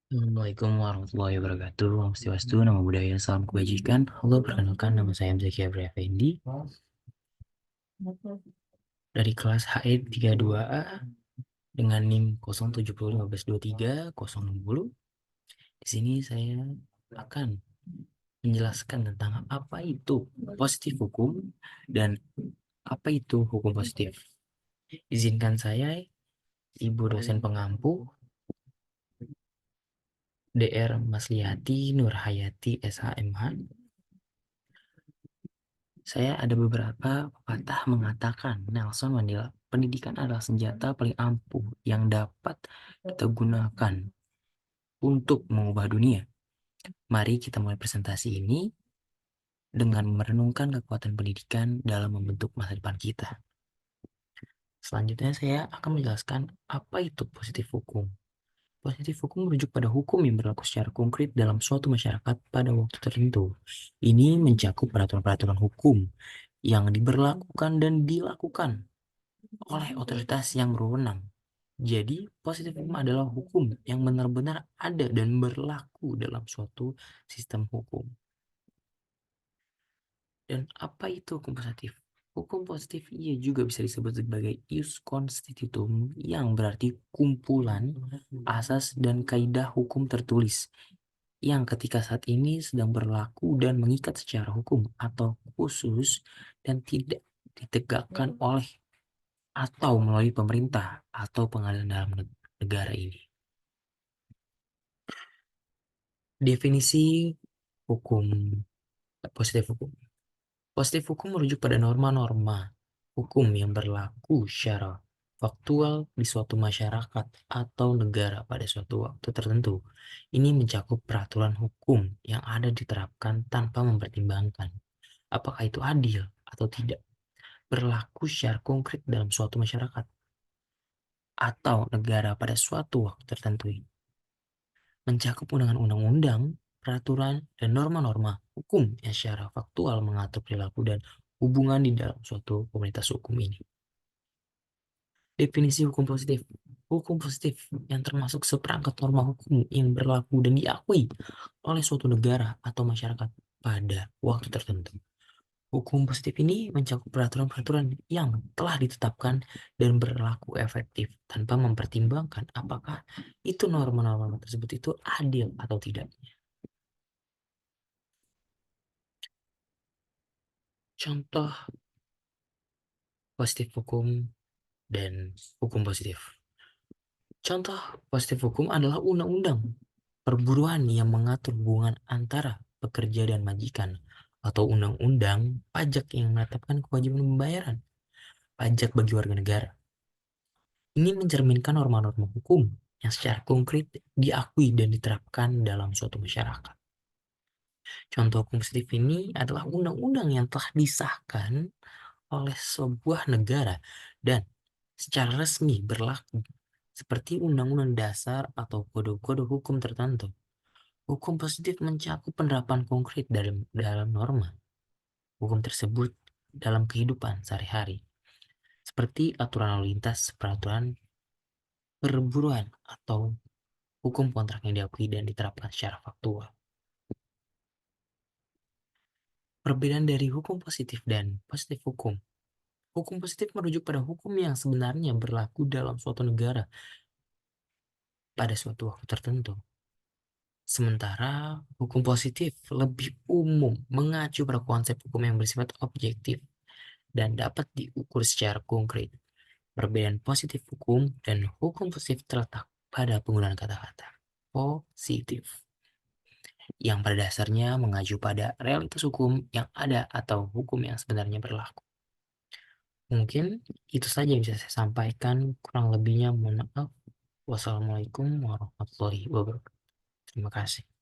Assalamualaikum warahmatullahi wabarakatuh. Om Swastiastu, nama budaya, salam kebajikan. Halo, perkenalkan nama saya Zaki Abri Effendi dari kelas HE 32A dengan NIM 0701523 Di sini saya akan menjelaskan tentang apa itu positif hukum dan apa itu hukum positif. Izinkan saya, Ibu dosen pengampu, Dr. Masliati Nurhayati SHMH. Saya ada beberapa pepatah mengatakan Nelson Mandela, pendidikan adalah senjata paling ampuh yang dapat kita gunakan untuk mengubah dunia. Mari kita mulai presentasi ini dengan merenungkan kekuatan pendidikan dalam membentuk masa depan kita. Selanjutnya saya akan menjelaskan apa itu positif hukum. Positif hukum merujuk pada hukum yang berlaku secara konkret dalam suatu masyarakat pada waktu tertentu. Ini mencakup peraturan-peraturan hukum yang diberlakukan dan dilakukan oleh otoritas yang berwenang. Jadi, positif hukum adalah hukum yang benar-benar ada dan berlaku dalam suatu sistem hukum. Dan apa itu hukum positif? Hukum positif ia juga bisa disebut sebagai ius constitutum, yang berarti kumpulan asas dan kaidah hukum tertulis yang ketika saat ini sedang berlaku dan mengikat secara hukum atau khusus dan tidak ditegakkan oleh atau melalui pemerintah atau pengadilan dalam negara ini. Definisi hukum positif hukum. Positif hukum merujuk pada norma-norma hukum yang berlaku secara faktual di suatu masyarakat atau negara pada suatu waktu tertentu. Ini mencakup peraturan hukum yang ada diterapkan tanpa mempertimbangkan apakah itu adil atau tidak, berlaku secara konkret dalam suatu masyarakat atau negara pada suatu waktu tertentu. Mencakup undang-undang, peraturan, dan norma-norma hukum yang secara faktual mengatur perilaku dan hubungan di dalam suatu komunitas hukum ini. Definisi hukum positif. Hukum positif yang termasuk seperangkat norma hukum yang berlaku dan diakui oleh suatu negara atau masyarakat pada waktu tertentu. Hukum positif ini mencakup peraturan-peraturan yang telah ditetapkan dan berlaku efektif tanpa mempertimbangkan apakah itu norma-norma tersebut itu adil atau tidak. Contoh positif hukum dan hukum positif. Contoh positif hukum adalah undang-undang perburuan yang mengatur hubungan antara pekerja dan majikan, atau undang-undang pajak yang menetapkan kewajiban pembayaran pajak bagi warga negara. Ini mencerminkan norma-norma hukum yang secara konkret diakui dan diterapkan dalam suatu masyarakat. Contoh hukum positif ini adalah undang-undang yang telah disahkan oleh sebuah negara dan secara resmi berlaku, seperti undang-undang dasar atau kode-kode hukum tertentu. Hukum positif mencakup penerapan konkret dalam norma hukum tersebut dalam kehidupan sehari-hari, seperti aturan lalu lintas, peraturan perburuan, atau hukum kontrak yang diakui dan diterapkan secara faktual. Perbedaan dari hukum positif dan positif hukum. Hukum positif merujuk pada hukum yang sebenarnya berlaku dalam suatu negara pada suatu waktu tertentu. Sementara hukum positif lebih umum, mengacu pada konsep hukum yang bersifat objektif dan dapat diukur secara konkret. Perbedaan positif hukum dan hukum positif terletak pada penggunaan kata-kata positif, yang pada dasarnya mengacu pada realitas hukum yang ada atau hukum yang sebenarnya berlaku. Mungkin itu saja yang bisa saya sampaikan, kurang lebihnya mohon maaf. Wassalamualaikum warahmatullahi wabarakatuh. Terima kasih.